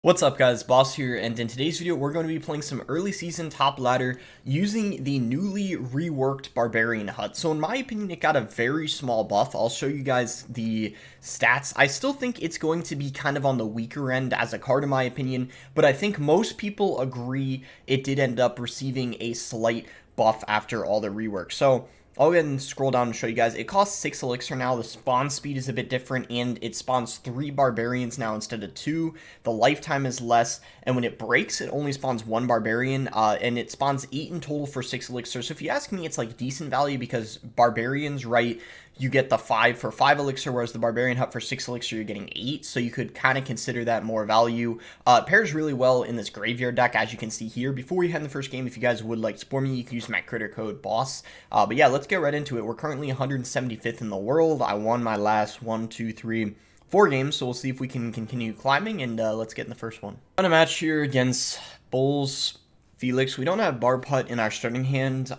What's up guys, Boss here, and in today's video we're going to be playing some early season top ladder using the newly reworked barbarian hut. So in my opinion it got a very small buff. I'll show you guys the stats. I still think it's going to be kind of on the weaker end as a card in my opinion, but I think most people agree it did end up receiving a slight buff after all the rework. So I'll go ahead and scroll down and show you guys. It costs 6 elixir now. The spawn speed is a bit different, and it spawns 3 barbarians now instead of 2. The lifetime is less, and when it breaks, it only spawns 1 barbarian, and it spawns 8 in total for 6 elixir. So if you ask me, it's like decent value because barbarians, right, you get the 5 for 5 elixir, whereas the barbarian hut for 6 elixir, you're getting 8, so you could kind of consider that more value. It pairs really well in this graveyard deck, as you can see here. Before we head in the first game, if you guys would like to support me, you can use my critter code BOSS. But yeah, let's get right into it. We're currently 175th in the world. I won my last 4 games, so we'll see if we can continue climbing, and let's get in the first one. On a match here against Bulls Felix. We don't have BARB hut in our starting hand,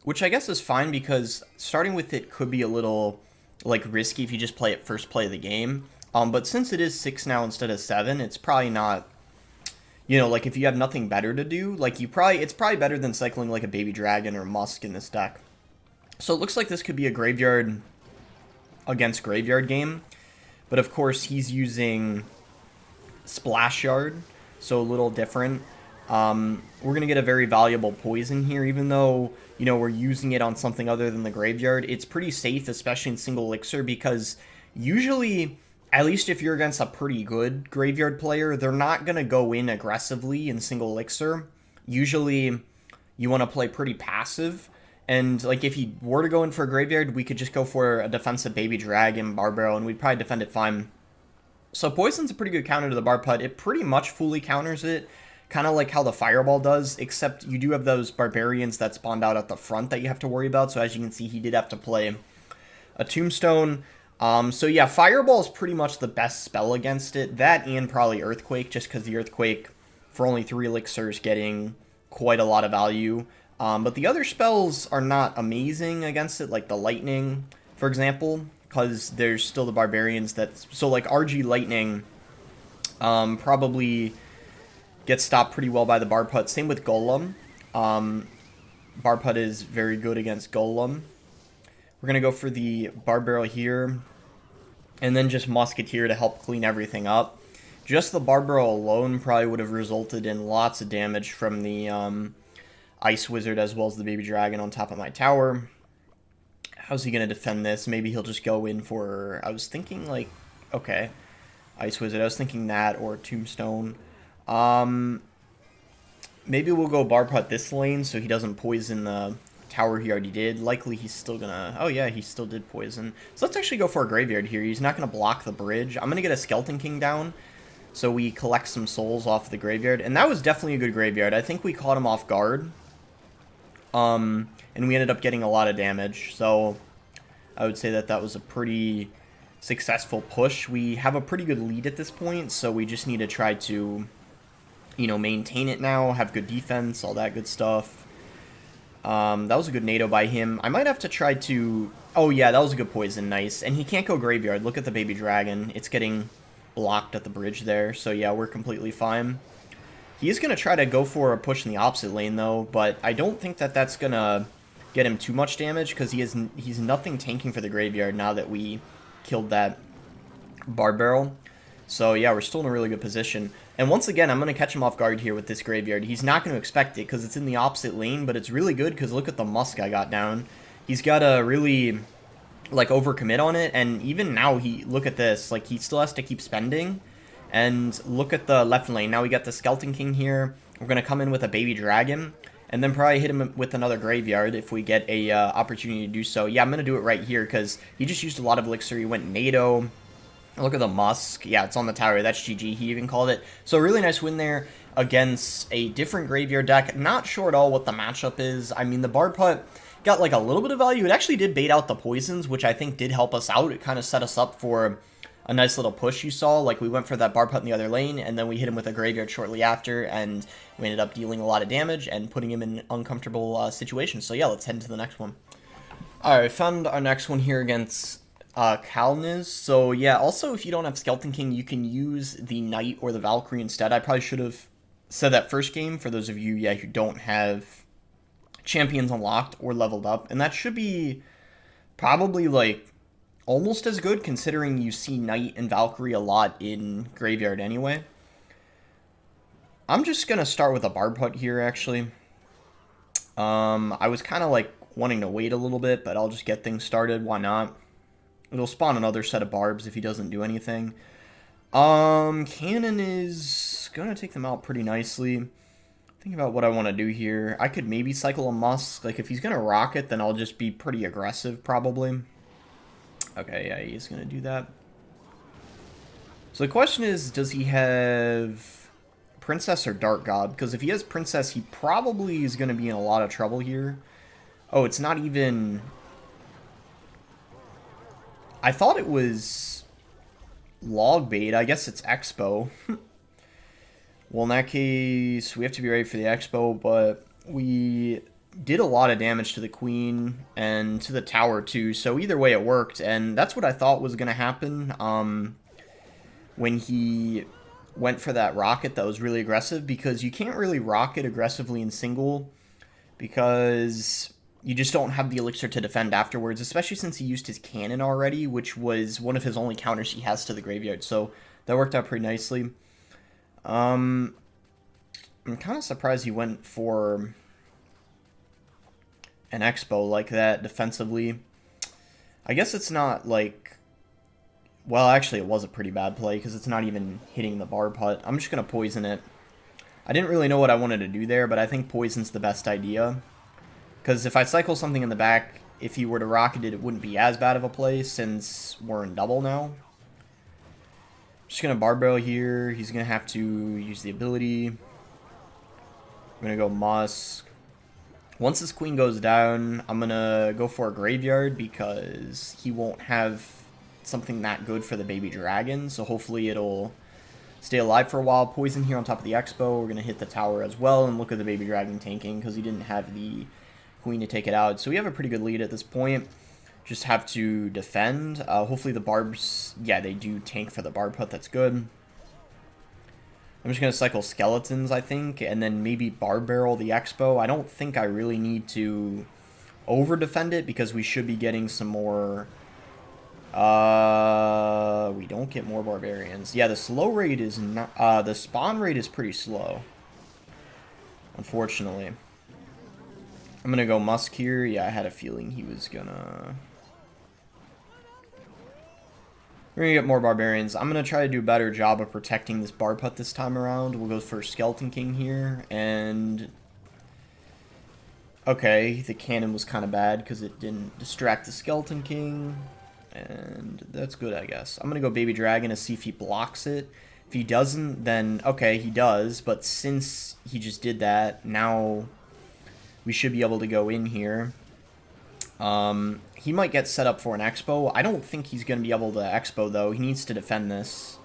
which I guess is fine because starting with it could be a little like risky if you just play it first play of the game. But since it is 6 now instead of 7, it's probably not, you know, like if you have nothing better to do, like it's probably better than cycling like a baby dragon or musk in this deck. So it looks like this could be a graveyard against graveyard game, but of course he's using Splash Yard, so a little different. We're going to get a very valuable poison here, even though, you know, we're using it on something other than the graveyard. It's pretty safe, especially in single elixir, because usually, at least if you're against a pretty good graveyard player, they're not going to go in aggressively in single elixir. Usually, you want to play pretty passive, and like if he were to go in for a graveyard, we could just go for a defensive baby dragon, barbaro, and we'd probably defend it fine. So poison's a pretty good counter to the BARB hut. It pretty much fully counters it, kind of like how the fireball does, except you do have those barbarians that spawned out at the front that you have to worry about. So as you can see, he did have to play a tombstone. So yeah, fireball is pretty much the best spell against it. That and probably earthquake, just because the earthquake for only 3 elixirs getting quite a lot of value. But the other spells are not amazing against it, like the lightning, for example, because there's still the barbarians that, so like RG lightning probably gets stopped pretty well by the BARB hut. Same with golem. BARB hut is very good against golem. We're going to go for the barbaro here, and then just musketeer to help clean everything up. Just the barbaro alone probably would have resulted in lots of damage from the ice wizard as well as the baby dragon on top of my tower. How's he going to defend this? Maybe he'll just go in for, I was thinking like, okay, ice wizard. I was thinking that or tombstone. Maybe we'll go BARB hut this lane so he doesn't poison the tower he already did. Likely he's still gonna, oh yeah, he still did poison. So let's actually go for a graveyard here. He's not gonna block the bridge. I'm gonna get a skeleton king down so we collect some souls off the graveyard, and that was definitely a good graveyard. I think we caught him off guard, and we ended up getting a lot of damage, so I would say that that was a pretty successful push. We have a pretty good lead at this point, so we just need to try to, you know, maintain it now, have good defense, all that good stuff. That was a good NATO by him. I might have to try to, oh yeah, that was a good poison, nice. And he can't go graveyard. Look at the baby dragon. It's getting blocked at the bridge there, so yeah, we're completely fine. He is going to try to go for a push in the opposite lane though, but I don't think that that's going to get him too much damage because he's nothing tanking for the graveyard now that we killed that barbaro. So yeah, we're still in a really good position. And once again, I'm going to catch him off guard here with this graveyard. He's not going to expect it because it's in the opposite lane, but it's really good because look at the musk I got down. He's got to really, like, overcommit on it, and even now, look at this. Like, he still has to keep spending. And look at the left lane. Now we got the skeleton king here. We're going to come in with a baby dragon, and then probably hit him with another graveyard if we get a opportunity to do so. Yeah, I'm going to do it right here because he just used a lot of elixir. He went NATO. Look at the musk. Yeah, it's on the tower. That's GG. He even called it. So a really nice win there against a different graveyard deck. Not sure at all what the matchup is. I mean, the BARB hut got like a little bit of value. It actually did bait out the poisons, which I think did help us out. It kind of set us up for a nice little push you saw. Like, we went for that BARB hut in the other lane, and then we hit him with a graveyard shortly after, and we ended up dealing a lot of damage and putting him in uncomfortable situations. So yeah, let's head into the next one. Alright, found our next one here against Kalniz. So yeah, also if you don't have Skeleton King, you can use the Knight or the Valkyrie instead. I probably should have said that first game for those of you, yeah, who don't have champions unlocked or leveled up. And that should be probably like almost as good considering you see Knight and Valkyrie a lot in Graveyard anyway. I'm just going to start with a BARB hut here, actually. I was kind of like wanting to wait a little bit, but I'll just get things started. Why not? It'll spawn another set of barbs if he doesn't do anything. Cannon is gonna take them out pretty nicely. Think about what I want to do here. I could maybe cycle a Musk. Like, if he's gonna rocket, then I'll just be pretty aggressive, probably. Okay, yeah, he's gonna do that. So the question is, does he have Princess or Dark God? Because if he has Princess, he probably is gonna be in a lot of trouble here. Oh, it's not even... I thought it was log bait. I guess it's Expo. Well, in that case, we have to be ready for the Expo, but we did a lot of damage to the Queen and to the tower, too. So either way, it worked, and that's what I thought was going to happen when he went for that rocket that was really aggressive, because you can't really rocket aggressively in single because... you just don't have the elixir to defend afterwards, especially since he used his cannon already, which was one of his only counters he has to the graveyard. So that worked out pretty nicely. I'm kind of surprised he went for an Expo like that defensively. I guess it's not like... well, actually, it was a pretty bad play because it's not even hitting the BARB hut. I'm just going to poison it. I didn't really know what I wanted to do there, but I think poison's the best idea. Because if I cycle something in the back, if he were to rocket it, it wouldn't be as bad of a play since we're in double now. Just going to barbell here. He's going to have to use the ability. I'm going to go Musk. Once this Queen goes down, I'm going to go for a Graveyard because he won't have something that good for the baby dragon. So hopefully it'll stay alive for a while. Poison here on top of the Expo. We're going to hit the tower as well and look at the baby dragon tanking because he didn't have the Queen to take it out. So we have a pretty good lead at this point. Just have to defend. Hopefully the barbs, yeah, they do tank for the barb hut. That's good. I'm just going to cycle skeletons, I think, and then maybe barb barrel the Expo. I don't think I really need to over defend it because we should be getting some more... we don't get more barbarians. Yeah, the slow rate is not... the spawn rate is pretty slow, unfortunately. I'm going to go Musk here. Yeah, I had a feeling he was going to... we're going to get more barbarians. I'm going to try to do a better job of protecting this barb hut this time around. We'll go for Skeleton King here. And... okay, the cannon was kind of bad because it didn't distract the Skeleton King. And that's good, I guess. I'm going to go Baby Dragon to see if he blocks it. If he doesn't, then... okay, he does. But since he just did that, now... we should be able to go in here. He might get set up for an Expo. I don't think he's going to be able to Expo, though. He needs to defend this.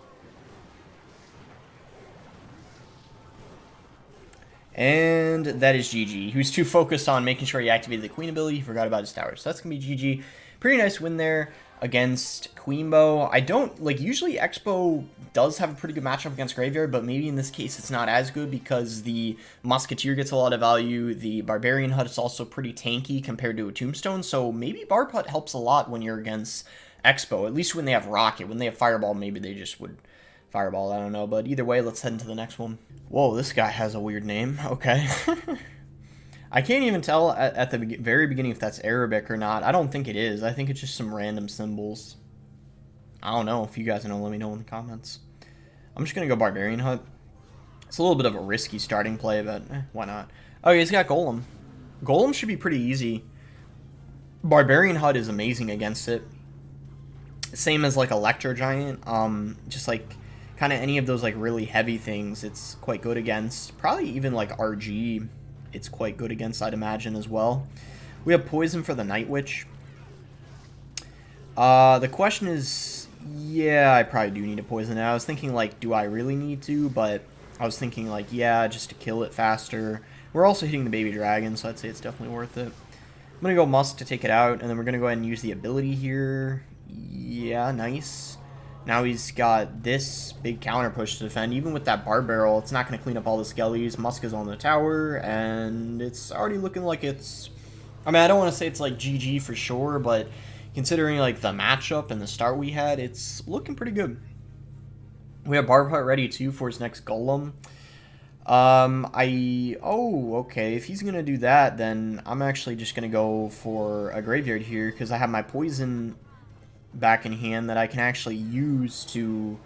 And that is GG. He was too focused on making sure he activated the Queen ability. He forgot about his tower. So that's going to be GG. Pretty nice win there against Queenbow. I don't, like, usually Expo does have a pretty good matchup against Graveyard, but maybe in this case it's not as good because the Musketeer gets a lot of value. The Barbarian Hut is also pretty tanky compared to a Tombstone, so maybe Barb Hut helps a lot when you're against Expo, at least when they have Rocket. When they have Fireball, maybe they just would Fireball, I don't know, but either way, let's head into the next one. Whoa, this guy has a weird name. Okay. I can't even tell at the very beginning if that's Arabic or not. I don't think it is. I think it's just some random symbols. I don't know. If you guys know, let me know in the comments. I'm just going to go Barbarian Hut. It's a little bit of a risky starting play, but why not? Oh, he's got Golem. Golem should be pretty easy. Barbarian Hut is amazing against it. Same as like Electro Giant. Just like kind of any of those like really heavy things, it's quite good against. Probably even like RG. It's quite good against, I'd imagine, as well. We have Poison for the Night Witch. The question is, yeah, I probably do need to poison it. I was thinking, like, do I really need to? But I was thinking, like, yeah, just to kill it faster. We're also hitting the Baby Dragon, so I'd say it's definitely worth it. I'm going to go Musk to take it out, and then we're going to go ahead and use the ability here. Yeah, nice. Now he's got this big counter push to defend. Even with that bar barrel, it's not going to clean up all the skellies. Musk is on the tower, and it's already looking like it's... I mean, I don't want to say it's like GG for sure, but considering like the matchup and the start we had, it's looking pretty good. We have BARB hut ready too for his next golem. Okay, if he's gonna do that, then I'm actually just gonna go for a graveyard here, because I have my poison back in hand that I can actually use to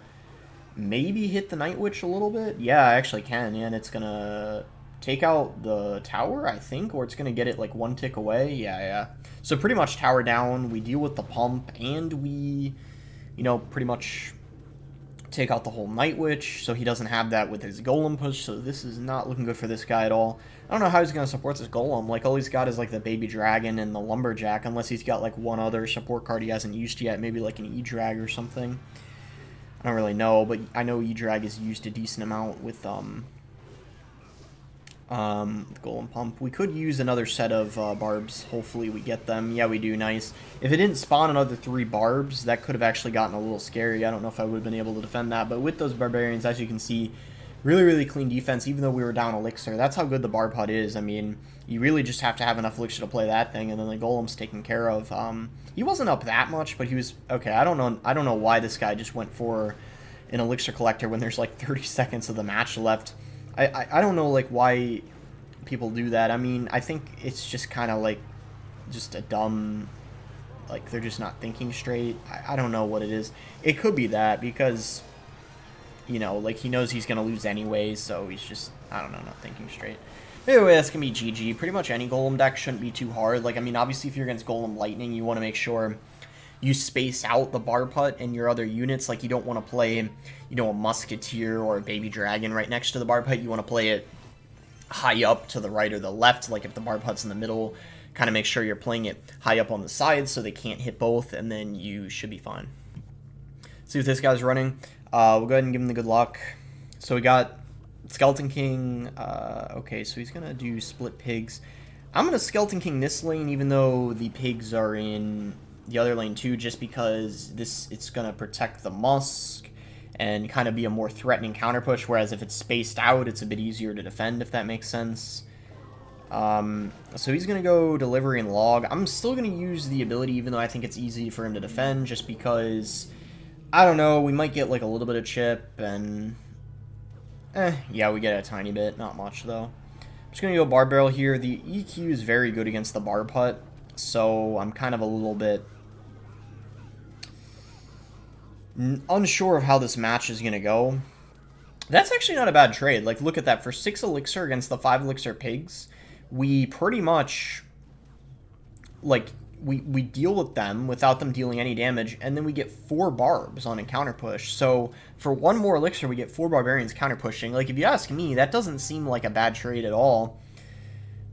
maybe hit the Night Witch a little bit. Yeah, I actually can, and it's gonna take out the tower, I think, or it's gonna get it like one tick away. Yeah. So pretty much tower down, we deal with the pump, and we, pretty much take out the whole Night Witch, so he doesn't have that with his golem push, so this is not looking good for this guy at all. I don't know how he's going to support this golem. Like, all he's got is like the baby dragon and the lumberjack, unless he's got like one other support card he hasn't used yet, maybe like an E-drag or something. I don't really know, but I know E-drag is used a decent amount with golem pump. We could use another set of barbs. Hopefully we get them. Yeah, we do. Nice. If it didn't spawn another 3 barbs, that could have actually gotten a little scary. I don't know if I would have been able to defend that, but with those barbarians, as you can see, really clean defense, even though we were down elixir. That's how good the barb hut is. I mean, you really just have to have enough elixir to play that thing, and then the golem's taken care of. He wasn't up that much, but he was okay. I don't know why this guy just went for an elixir collector when there's like 30 seconds of the match left. I don't know, like, why people do that. I mean, I think it's just kind of, like, just a dumb, like, they're just not thinking straight. I don't know what it is. It could be that, because, like, he knows he's going to lose anyway, so he's just, I don't know, not thinking straight. Anyway, that's going to be GG. Pretty much any golem deck shouldn't be too hard. Like, I mean, obviously, if you're against golem lightning, you want to make sure you space out the barb hut and your other units. Like, you don't want to play, a musketeer or a baby dragon right next to the barb hut. You want to play it high up to the right or the left. Like, if the barb hut's in the middle, kind of make sure you're playing it high up on the sides so they can't hit both, and then you should be fine. See what this guy's running. We'll go ahead and give him the good luck. So we got Skeleton King. Okay, so he's going to do split pigs. I'm going to Skeleton King this lane, even though the pigs are in the other lane too, just because it's going to protect the Musk and kind of be a more threatening counter push, whereas if it's spaced out, it's a bit easier to defend, if that makes sense. So he's going to go Delivery and Log. I'm still going to use the ability, even though I think it's easy for him to defend, just because, I don't know, we might get like a little bit of chip, and yeah, we get a tiny bit, not much though. I'm just going to go Barb Barrel here. The EQ is very good against the Barb Hut, so I'm kind of a little bit unsure of how this match is going to go. That's actually not a bad trade. Like, look at that. For 6 elixir against the 5 elixir pigs, we pretty much, like, we deal with them without them dealing any damage, and then we get 4 barbs on a counter push. So for 1 more elixir, we get 4 barbarians counter pushing. Like, if you ask me, that doesn't seem like a bad trade at all.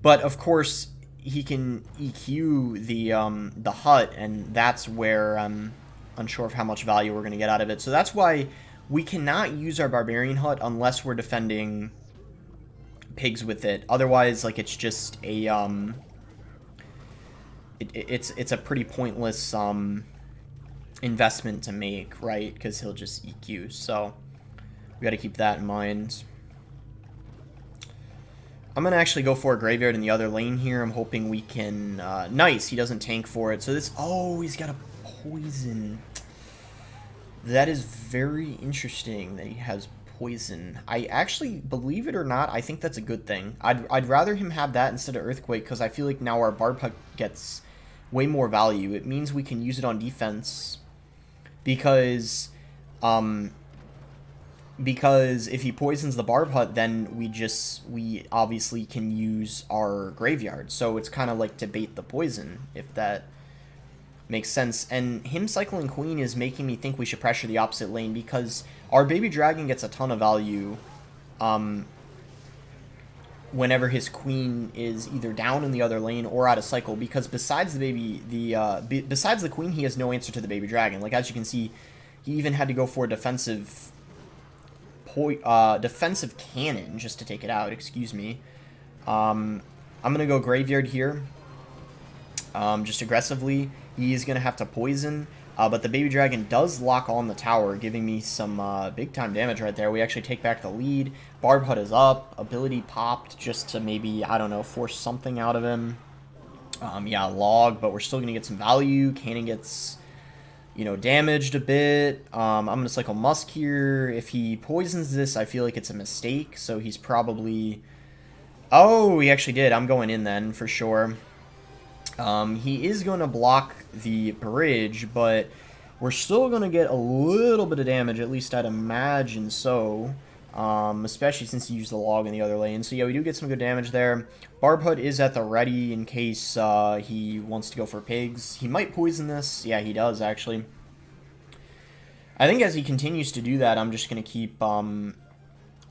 But of course, he can EQ the hut, and that's where I'm unsure of how much value we're going to get out of it. So that's why we cannot use our barbarian hut unless we're defending pigs with it. Otherwise, like, it's just a it's a pretty pointless investment to make, right? Because he'll just EQ. So we got to keep that in mind. I'm going to actually go for a graveyard in the other lane here. I'm hoping we can... nice, he doesn't tank for it. So this... Oh, he's got a poison. That is very interesting that he has poison. I actually, believe it or not, I think that's a good thing. I'd rather him have that instead of Earthquake, because I feel like now our Barb Hut gets way more value. It means we can use it on defense, because if he poisons the Barb Hut, then we obviously can use our graveyard. So it's kind of like to bait the poison, if that makes sense. And him cycling Queen is making me think we should pressure the opposite lane, because our baby dragon gets a ton of value whenever his queen is either down in the other lane or out of cycle, because besides the queen, he has no answer to the baby dragon. Like, as you can see, he even had to go for a defensive cannon just to take it out. Excuse me. I'm gonna go graveyard here, just aggressively. He's gonna have to poison. But the baby dragon does lock on the tower, giving me some big time damage right there. We actually take back the lead. Barb Hut is up. Ability popped just to maybe, I don't know, force something out of him. Yeah, log, but we're still going to get some value. Cannon gets, you know, damaged a bit. I'm going to cycle Musk here. If he poisons this, I feel like it's a mistake. So he's probably... Oh, he actually did. I'm going in then, for sure. He is going to block the bridge, but we're still going to get a little bit of damage, at least I'd imagine so, especially since he used the log in the other lane. So yeah, we do get some good damage there. Barb Hut is at the ready in case he wants to go for pigs. He might poison this. Yeah, he does, actually. I think as he continues to do that, I'm just going to keep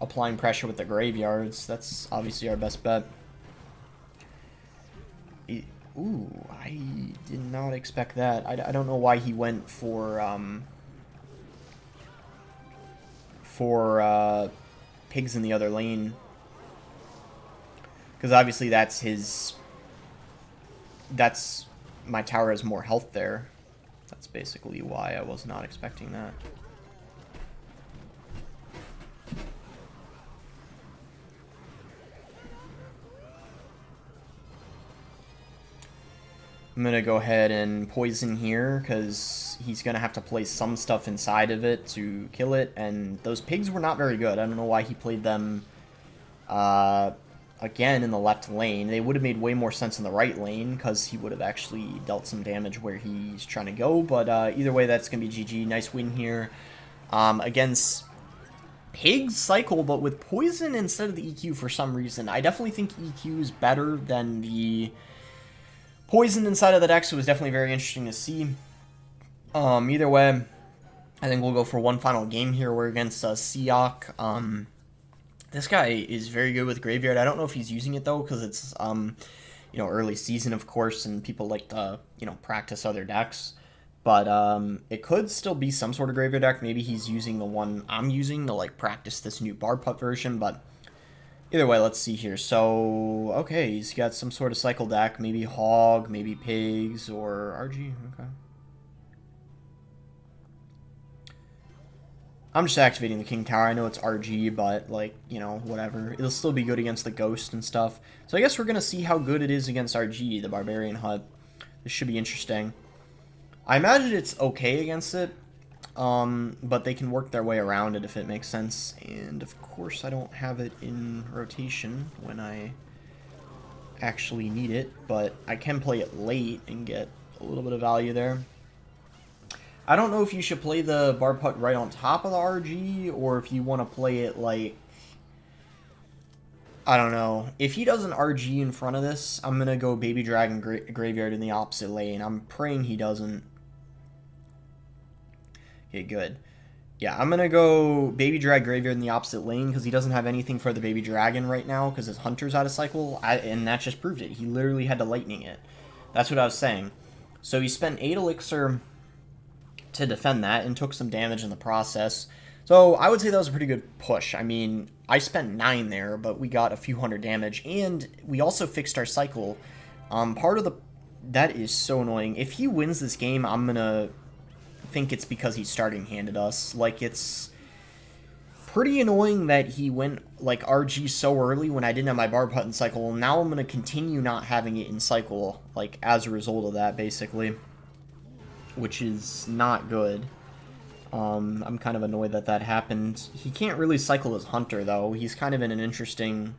applying pressure with the graveyards. That's obviously our best bet. Ooh, I did not expect that. I don't know why he went for pigs in the other lane. Because obviously that's his... That's... My tower has more health there. That's basically why I was not expecting that. I'm going to go ahead and poison here, because he's going to have to place some stuff inside of it to kill it, and those pigs were not very good. I don't know why he played them, again, in the left lane. They would have made way more sense in the right lane, because he would have actually dealt some damage where he's trying to go, but either way, that's going to be GG. Nice win here. Against pigs cycle, but with poison instead of the EQ for some reason. I definitely think EQ is better than the... poison inside of the deck, so it was definitely very interesting to see. Either way, I think we'll go for one final game here. We're against Siak. This guy is very good with Graveyard. I don't know if he's using it, though, because it's, you know, early season, of course, and people like to, you know, practice other decks. But it could still be some sort of Graveyard deck. Maybe he's using the one I'm using to, like, practice this new BARB version, but... Either way, let's see here. So, okay, he's got some sort of cycle deck. Maybe Hog, maybe Pigs, or RG. Okay. I'm just activating the King Tower. I know it's RG, but, like, you know, whatever. It'll still be good against the Ghost and stuff. So I guess we're going to see how good it is against RG, the Barbarian Hut. This should be interesting. I imagine it's okay against it. But they can work their way around it if it makes sense. And of course I don't have it in rotation when I actually need it, but I can play it late and get a little bit of value there. I don't know if you should play the Barb Hut right on top of the RG, or if you want to play it like... I don't know. If he does an RG in front of this, I'm going to go Baby Dragon Graveyard in the opposite lane. I'm praying he doesn't. Okay, good. Yeah, I'm going to go Baby Drag Graveyard in the opposite lane because he doesn't have anything for the Baby Dragon right now because his Hunter's out of cycle, and that just proved it. He literally had to Lightning it. That's what I was saying. So he spent 8 Elixir to defend that and took some damage in the process. So I would say that was a pretty good push. I mean, I spent 9 there, but we got a few hundred damage, and we also fixed our cycle. Part of the... That is so annoying. If he wins this game, I'm going to... think it's because he starting handed us. Like, it's pretty annoying that he went like RG so early when I didn't have my Barb Hut in cycle. Now I'm going to continue not having it in cycle, like, as a result of that, basically, which is not good. I'm kind of annoyed that that happened. He can't really cycle his Hunter, though. He's kind of in an interesting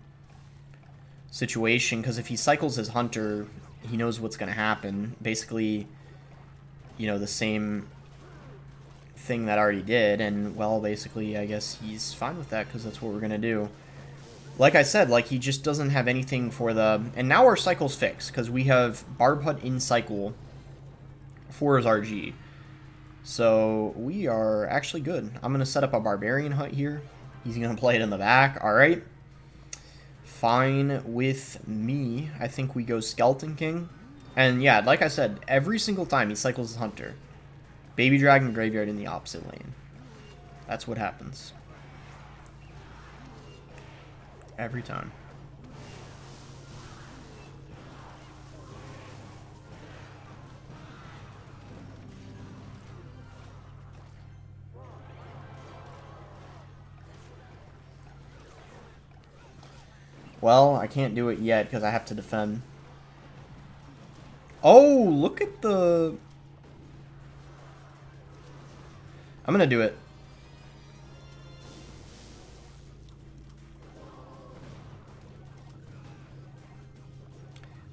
situation, because if he cycles his Hunter, he knows what's going to happen. Basically, you know, the same thing that already did, and, well, basically, I guess he's fine with that, because that's what we're going to do. Like I said, like, he just doesn't have anything for the... And now our cycle's fixed, because we have Barb Hut in cycle for his RG. So, we are actually good. I'm going to set up a Barbarian Hut here. He's going to play it in the back. Alright. Fine with me. I think we go Skeleton King. And, yeah, like I said, every single time he cycles his Hunter, Baby Dragon Graveyard in the opposite lane. That's what happens. Every time. Well, I can't do it yet because I have to defend. Oh, look at the... I'm gonna do it.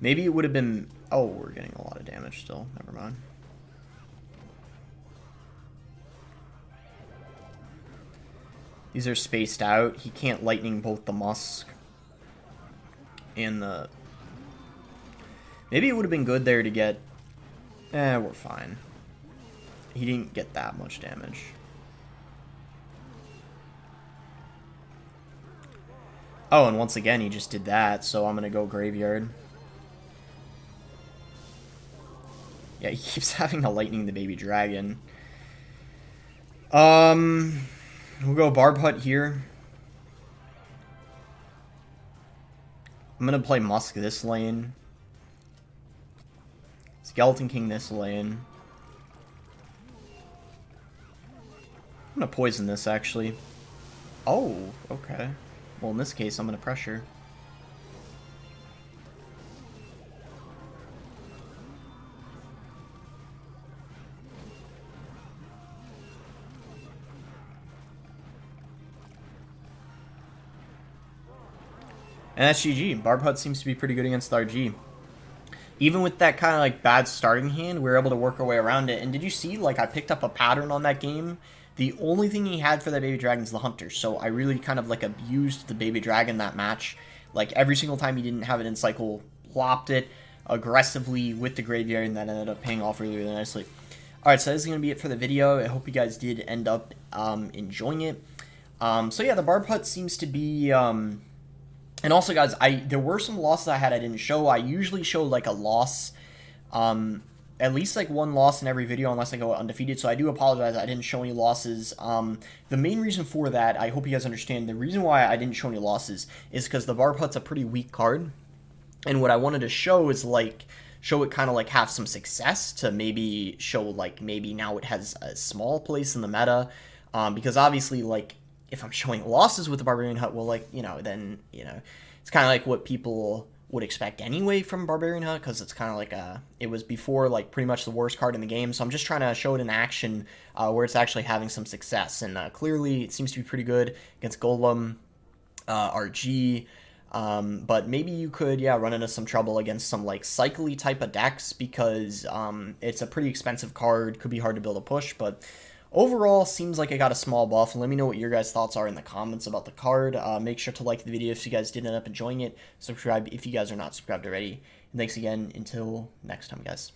Maybe it would have been... Oh, we're getting a lot of damage still. Never mind. These are spaced out. He can't lightning bolt the Musk and the... Maybe it would have been good there to get... we're fine. He didn't get that much damage. Oh, and once again, he just did that, so I'm gonna go graveyard. Yeah, he keeps having to lightning the baby dragon. We'll go Barb Hut here. I'm gonna play Musk this lane. Skeleton King this lane. I'm gonna poison this, actually. Oh, okay. Well, in this case, I'm gonna pressure. And that's GG. Barb Hut seems to be pretty good against RG. Even with that kind of like bad starting hand, we were able to work our way around it. And did you see, like, I picked up a pattern on that game? The only thing he had for that baby dragon is the hunter. So I really kind of like abused the baby dragon that match. Like every single time he didn't have it in cycle, plopped it aggressively with the graveyard, and that ended up paying off really, really nicely. Alright, so this is going to be it for the video. I hope you guys did end up enjoying it. So yeah, the Barb Hut seems to be... And also, guys, there were some losses I didn't show. I usually show, like, a loss, at least, like, one loss in every video, unless I go undefeated, so I do apologize I didn't show any losses. The main reason for that, I hope you guys understand, the reason why I didn't show any losses is because the Barb Hut's a pretty weak card, and what I wanted to show is, like, show it kind of, like, have some success to maybe show, like, maybe now it has a small place in the meta, because obviously, like, if I'm showing losses with the Barbarian Hut, well, like, you know, then, you know, it's kind of like what people would expect anyway from Barbarian Hut, because it's kind of like it was before, like, pretty much the worst card in the game, so I'm just trying to show it in action where it's actually having some success, and clearly it seems to be pretty good against Golem, RG, but maybe you could, yeah, run into some trouble against some, like, cycly type of decks, because it's a pretty expensive card, could be hard to build a push, but... Overall, seems like I got a small buff. Let me know what your guys' thoughts are in the comments about the card. Make sure to like the video if you guys did end up enjoying it. Subscribe if you guys are not subscribed already. And thanks again. Until next time, guys.